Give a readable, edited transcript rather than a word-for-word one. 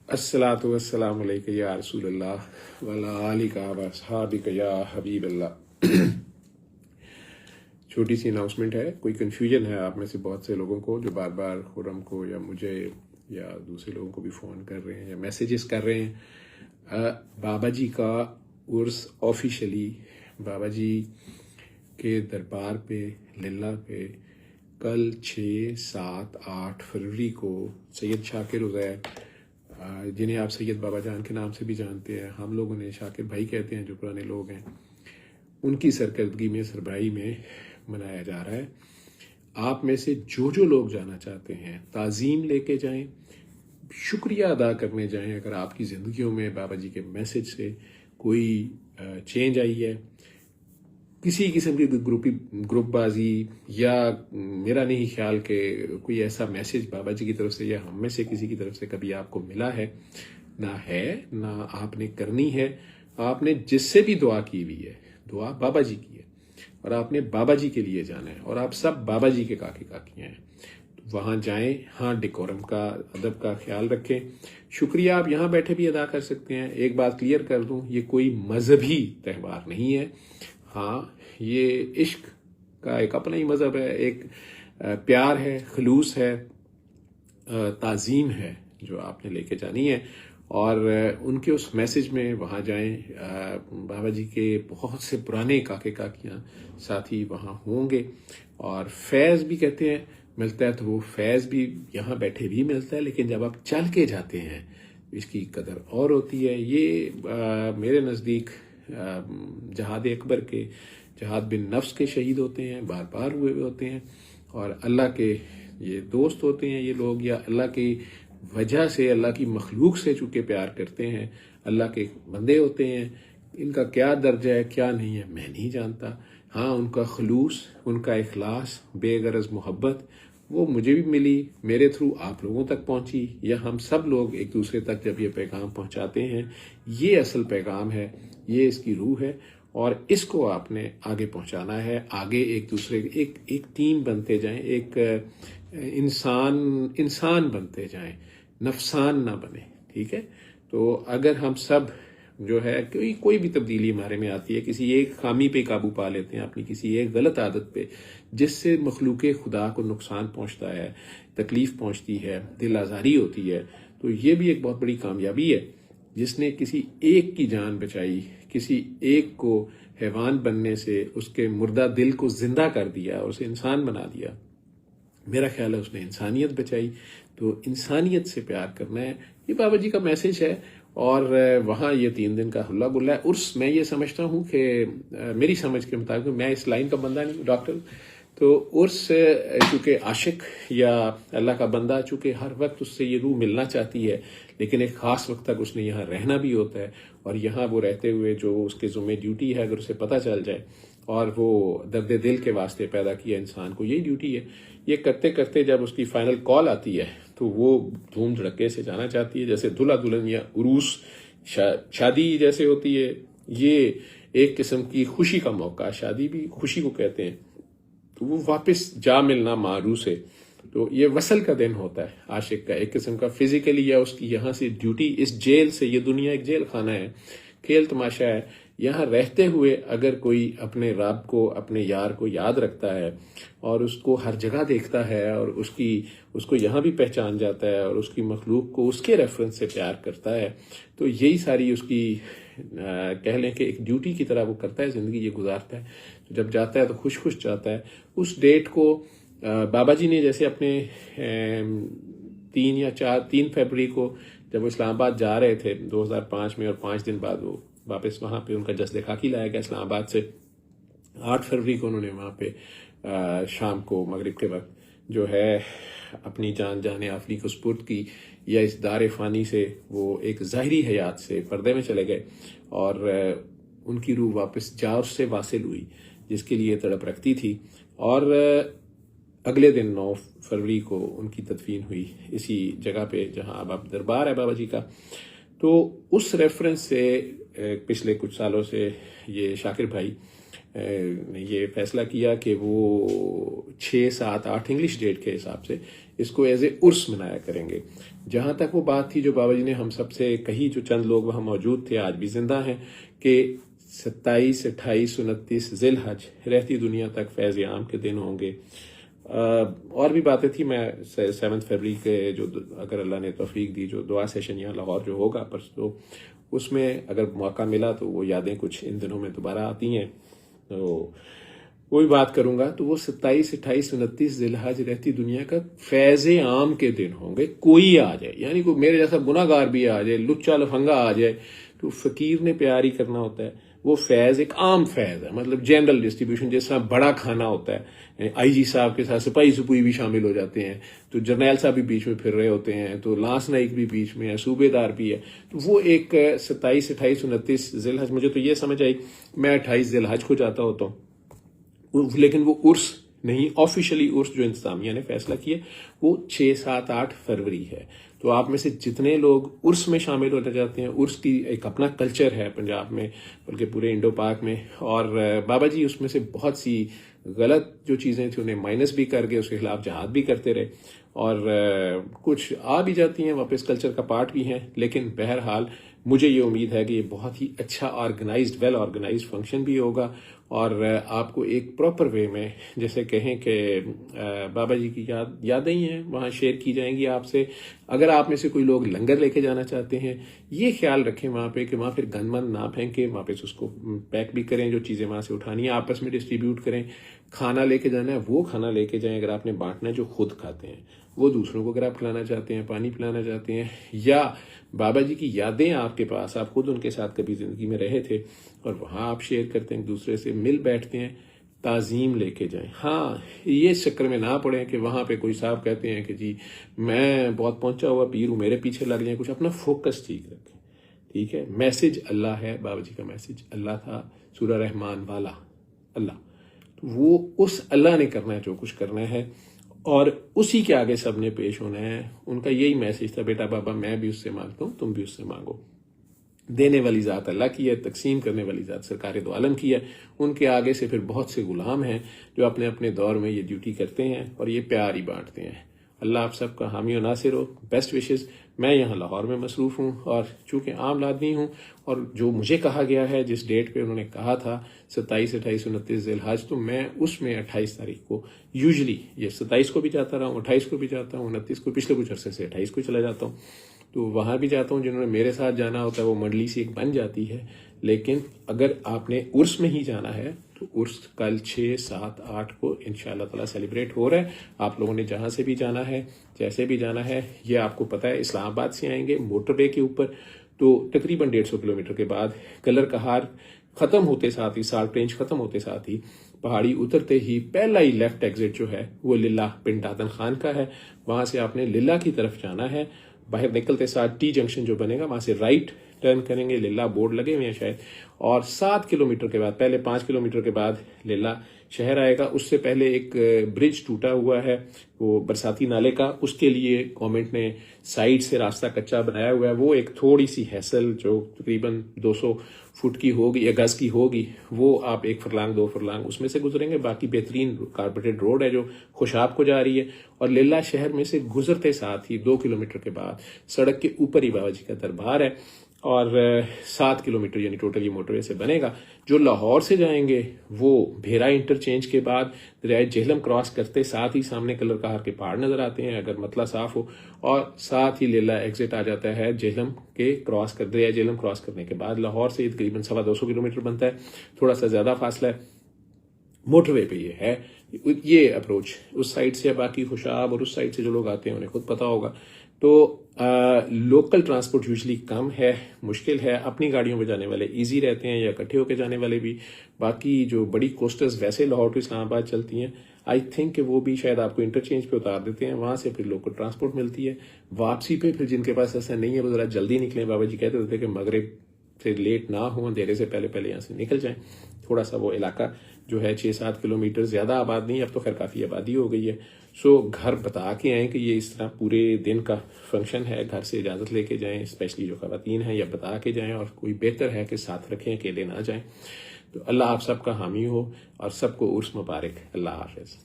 अस्सलातु वस्सलामु अलैका या रसूलल्लाह वला आलिका व अस्हाबिका या हबीबल्लाह। छोटी सी अनाउंसमेंट है, कोई कन्फ्यूजन है आप में से बहुत से लोगों को जो बार बार खुरम को या मुझे या दूसरे लोगों को भी फ़ोन कर रहे हैं या मैसेजेस कर रहे हैं। बाबा जी का उर्स ऑफिशियली बाबा जी के दरबार पे लिल्ला पे कल 6, 7, 8 फरवरी को सैयद शाकिर उज़ैर, जिन्हें आप सैयद बाबा जान के नाम से भी जानते हैं, हम लोग उन्हें शाकिर भाई कहते हैं जो पुराने लोग हैं, उनकी सरकर्दगी में सरबराही में मनाया जा रहा है। आप में से जो लोग जाना चाहते हैं ताज़ीम लेके जाएं, शुक्रिया अदा करने जाएं। अगर आपकी ज़िंदगियों में बाबा जी के मैसेज से कोई चेंज आई है, किसी किस्म की ग्रुपबाजी या मेरा नहीं ख्याल कि कोई ऐसा मैसेज बाबा जी की तरफ से या हम में से किसी की तरफ से कभी आपको मिला है ना आपने करनी है। आपने जिससे भी दुआ की हुई है, दुआ बाबा जी की है और आपने बाबा जी के लिए जाना है और आप सब बाबा जी के काके काकियाँ हैं। तो वहाँ जाएं। हाँ, डेकोरम का, अदब का ख्याल रखें। शुक्रिया आप यहाँ बैठे भी अदा कर सकते हैं। एक बात क्लियर कर दूं, ये कोई मजहबी त्यौहार नहीं है। हाँ, ये इश्क का एक अपना ही मज़हब है, एक प्यार है, खलूस है, ताज़ीम है जो आपने लेके जानी है। और उनके उस मैसेज में वहाँ जाएं। बाबा जी के बहुत से पुराने काके काकियाँ साथी वहाँ होंगे और फैज़ भी कहते हैं मिलता है, तो वो फैज़ भी यहाँ बैठे भी मिलता है, लेकिन जब आप चल के जाते हैं इसकी कदर और होती है। ये मेरे नज़दीक जहाद अकबर के, जहाद बिन नफ्स के शहीद होते हैं, बार बार हुए होते हैं और अल्लाह के ये दोस्त होते हैं ये लोग, या अल्लाह की वजह से, अल्लाह की मखलूक से चूँकि प्यार करते हैं, अल्लाह के बंदे होते हैं। इनका क्या दर्जा है क्या नहीं है मैं नहीं जानता। हाँ, उनका खलूस, उनका इखलास, बेगरज मोहब्बत वो मुझे भी मिली, मेरे थ्रू आप लोगों तक पहुंची, या हम सब लोग एक दूसरे तक जब ये पैगाम पहुंचाते हैं, ये असल पैगाम है, ये इसकी रूह है और इसको आपने आगे पहुंचाना है। आगे एक दूसरे एक टीम बनते जाएं, एक इंसान बनते जाएं, नफसान ना बने। ठीक है, तो अगर हम सब जो है कोई भी तब्दीली हमारे में आती है, किसी एक खामी पे काबू पा लेते हैं, अपनी किसी एक गलत आदत पे जिससे मखलूक खुदा को नुकसान पहुंचता है, तकलीफ पहुंचती है, दिल आज़ारी होती है, तो ये भी एक बहुत बड़ी कामयाबी है। जिसने किसी एक की जान बचाई, किसी एक को हैवान बनने से उसके मुर्दा दिल को जिंदा कर दिया और उसे इंसान बना दिया, मेरा ख्याल है उसने इंसानियत बचाई। तो इंसानियत से प्यार करना है, ये बाबा जी का मैसेज है। और वहाँ ये 3 दिन का हुल्ला गुल्ला है। उर्स मैं ये समझता हूँ कि मेरी समझ के मुताबिक, मैं इस लाइन का बंदा नहीं, डॉक्टर, तो उर्स चूँकि आशिक या अल्लाह का बंदा, चूँकि हर वक्त उससे ये रूह मिलना चाहती है, लेकिन एक ख़ास वक्त तक उसने यहाँ रहना भी होता है और यहाँ वो रहते हुए जो उसके ज़ुम्मे ड्यूटी है, अगर उसे पता चल जाए और वो दर्द दिल के वास्ते पैदा किया इंसान को, यही ड्यूटी है। ये करते करते जब उसकी फाइनल कॉल आती है तो वो धूम धड़के से जाना चाहती है, जैसे दुल्हा दुल्हन या उरूस शादी जैसे होती है। ये एक किस्म की खुशी का मौका, शादी भी खुशी को कहते हैं, तो वो वापस जा मिलना मारू से, तो ये वसल का दिन होता है आशिक का, एक किस्म का फिजिकली, या उसकी यहाँ से ड्यूटी, इस जेल से, ये दुनिया एक जेल खाना है, खेल तमाशा है। यहाँ रहते हुए अगर कोई अपने रब को, अपने यार को याद रखता है और उसको हर जगह देखता है और उसको यहाँ भी पहचान जाता है और उसकी मखलूक को उसके रेफरेंस से प्यार करता है, तो यही सारी उसकी कह लें कि एक ड्यूटी की तरह वो करता है, ज़िंदगी ये गुजारता है। तो जब जाता है तो खुश खुश जाता है। उस डेट को बाबा जी ने जैसे अपने 3 फरवरी को जब वो इस्लामाबाद जा रहे थे 2005 में, और 5 दिन बाद वो वापस वहाँ पे उनका जस्द खाकी लाया गया इस्लामाबाद से, 8 फरवरी को उन्होंने वहाँ पे शाम को मगरिब के वक्त जो है अपनी जान जाने आफरी को सुपुर्द की, या इस दार फ़ानी से वो एक ज़ाहिरी हयात से पर्दे में चले गए और उनकी रूह वापस जा उससे वासिल हुई जिसके लिए तड़प रखती थी। और अगले दिन 9 फरवरी को उनकी तदफीन हुई इसी जगह पे जहाँ अब दरबार है बाबा जी का। तो उस रेफरेंस से पिछले कुछ सालों से ये शाकिर भाई ने ये फैसला किया कि वो 6, 7, 8 इंग्लिश डेट के हिसाब से इसको एज ए उर्स मनाया करेंगे। जहां तक वो बात थी जो बाबा जी ने हम सबसे कही, जो चंद लोग वहां मौजूद थे आज भी जिंदा हैं, कि 27, 28, 29 जिलहज रहती दुनिया तक फैज़ आम के दिन होंगे। और भी बातें थी। मैं 7 फरवरी के जो अगर अल्लाह ने तौफीक दी जो दुआ सेशन यहाँ लाहौर जो होगा परसों, उसमें अगर मौका मिला तो वो यादें कुछ इन दिनों में दोबारा आती हैं, तो वो भी बात करूंगा। तो वो 27, 28, 29 जिलहज रहती दुनिया का फैज़ आम के दिन होंगे। कोई आ जाए, यानी कोई मेरे जैसा गुनाहगार भी आ जाए, लुच्चा लफंगा आ जाए, तो फकीर ने प्यार ही करना होता है। वो फैज एक आम फैज है, मतलब जनरल डिस्ट्रीब्यूशन, जैसा बड़ा खाना होता है। आईजी साहब के साथ सिपाही सुपुई भी शामिल हो जाते हैं, तो जर्नैल साहब भी बीच में फिर रहे होते हैं, तो लांस नाइक भी बीच में है, सूबेदार भी है। तो वो एक 27, 28, 29 जिलहज, मुझे तो ये समझ आई मैं 28 जिलहज को जाता होता हूँ, लेकिन वो उर्स नहीं, ऑफिशियली उर्स जो इंतजामिया ने फैसला किया वो 6, 7, 8 फरवरी है। तो आप में से जितने लोग उर्स में शामिल होना चाहते हैं, उर्स की एक अपना कल्चर है पंजाब में, बल्कि पूरे इंडो पाक में, और बाबा जी उसमें से बहुत सी गलत जो चीज़ें थी उन्हें माइनस भी करके उसके खिलाफ जहाद भी करते रहे, और कुछ आ भी जाती हैं वापस, कल्चर का पार्ट भी हैं। लेकिन बहरहाल मुझे ये उम्मीद है कि ये बहुत ही अच्छा ऑर्गेनाइज्ड, वेल ऑर्गेनाइज्ड फंक्शन भी होगा, और आपको एक प्रॉपर वे में, जैसे कहें कि बाबा जी की यादें ही हैं, वहाँ शेयर की जाएंगी आपसे। अगर आप में से कोई लोग लंगर लेके जाना चाहते हैं, ये ख्याल रखें वहाँ पे कि वहाँ फिर गंद मंद ना फेंकें, वहाँ पे उसको पैक भी करें, जो चीज़ें वहाँ से उठानी है आपस में डिस्ट्रीब्यूट करें। खाना लेके जाना है वो खाना लेके जाएं, अगर आपने बांटना है जो खुद खाते हैं वो दूसरों को अगर आप खिलाना चाहते हैं, पानी पिलाना चाहते हैं, या बाबा जी की यादें आपके पास, आप खुद उनके साथ कभी जिंदगी में रहे थे और वहाँ आप शेयर करते हैं, दूसरे से मिल बैठते हैं, ताजीम लेके जाएं। हाँ, ये चक्कर में ना पड़े कि वहाँ पे कोई साहब कहते हैं कि जी मैं बहुत पहुंचा हुआ पीर हूँ, मेरे पीछे लग जाए। कुछ अपना फोकस ठीक रखें, ठीक है। मैसेज अल्लाह है, बाबा जी का मैसेज अल्लाह था, सूरह रहमान वाला अल्लाह, तो वो उस अल्लाह ने करना है जो कुछ करना है, और उसी के आगे सबने पेश होना है। उनका यही मैसेज था, बेटा बाबा मैं भी उससे मांगता हूँ, तुम भी उससे मांगो। देने वाली ज़ात अल्लाह की है, तकसीम करने वाली ज़ात सरकार दो आलम की है। उनके आगे से फिर बहुत से गुलाम हैं जो अपने अपने दौर में ये ड्यूटी करते हैं और ये प्यार ही बांटते हैं। अल्लाह आप सबका हामी और नासिर हो। Best wishes. मैं यहाँ लाहौर में मसरूफ़ हूँ, और चूँकि आम आदमी हूँ, और जो मुझे कहा गया है जिस डेट पे उन्होंने कहा था 27, 28, 29 जिलहज, तो मैं उसमें 28 तारीख को यूजली, ये 27 को भी जाता रहा हूँ, 28 को भी जाता हूँ, 29 को, पिछले कुछ अरसे से 28 को चला जाता हूँ, तो वहाँ भी जाता हूँ। जिन्होंने मेरे साथ जाना होता है वो मंडली से एक बन जाती है। लेकिन अगर आपने उर्स में ही जाना है तो उर्स कल 6, 7, 8 को इंशाअल्लाह ताला सेलिब्रेट हो रहा है। आप लोगों ने जहाँ से भी जाना है, जैसे भी जाना है, ये आपको पता है इस्लामाबाद से आएंगे मोटरवे के ऊपर, तो तकरीबन 150 किलोमीटर के बाद कलर कहार खत्म होते साथ ही, साल्ट रेंज खत्म होते साथ ही, पहाड़ी उतरते ही पहला ही लेफ्ट एग्जिट जो है वो लिल्ला पिंड दादन खान का है। वहां से आपने लिल्ला की तरफ जाना है। बाहर निकलते साथ टी जंक्शन जो बनेगा वहां से राइट टर्न करेंगे, लिल्ला बोर्ड लगे हुए हैं शायद, और 7 किलोमीटर के बाद, पहले 5 किलोमीटर के बाद लिल्ला शहर आएगा। उससे पहले एक ब्रिज टूटा हुआ है वो बरसाती नाले का, उसके लिए गवर्नमेंट ने साइड से रास्ता कच्चा बनाया हुआ है। वो एक थोड़ी सी हैसल जो तकरीबन 200 फुट की होगी या गज की होगी, वो आप 1 फरलांग 2 फरलांग उसमें से गुजरेंगे। बाकी बेहतरीन कारपेटेड रोड है जो खुशाब को जा रही है, और लिल्ला शहर में से गुजरते साथ ही 2 किलोमीटर के बाद सड़क के ऊपर ही बाबा जी का दरबार है, और 7 किलोमीटर यानी टोटल ये मोटरवे से बनेगा। जो लाहौर से जाएंगे वो भेरा इंटरचेंज के बाद दरिया झेलम क्रॉस करते साथ ही सामने कलर कहार के पहाड़ नजर आते हैं अगर मतला साफ हो, और साथ ही लिल्ला एग्जिट आ जाता है झेलम के क्रॉस कर, दरिया झेलम क्रॉस करने के बाद लाहौर से तकरीबन 225 किलोमीटर बनता है, थोड़ा सा ज्यादा फासला है। मोटरवे पे ये है, ये अप्रोच उस साइड से है। बाकी खुशाब और उस साइड से जो लोग आते हैं उन्हें खुद पता होगा। तो लोकल ट्रांसपोर्ट यूजली कम है, मुश्किल है। अपनी गाड़ियों पे जाने वाले इजी रहते हैं, या इकट्ठे होकर जाने वाले भी। बाकी जो बड़ी कोस्टर्स वैसे लाहौर टू इस्लामाबाद चलती हैं, आई थिंक कि वो भी शायद आपको इंटरचेंज पे उतार देते हैं, वहां से फिर लोकल ट्रांसपोर्ट मिलती है। वापसी पे फिर जिनके पास ऐसा नहीं है वो जरा जल्दी निकलें। बाबा जी कहते थे कि मगरिब से लेट ना हो, अंधेरे से पहले पहले यहाँ से निकल जाएं। थोड़ा सा वो इलाका जो है 6-7 किलोमीटर, ज्यादा आबाद नहीं, अब तो खैर काफी आबादी हो गई है। सो घर बता के आए कि ये इस तरह पूरे दिन का फंक्शन है, घर से इजाजत लेके जाएं, स्पेशली जो खवातीन हैं, या बता के जाएं, और कोई बेहतर है कि साथ रखें, अकेले ना जाएं। तो अल्लाह आप सबका हामी हो और सबको उर्स मुबारक। अल्लाह हाफिज।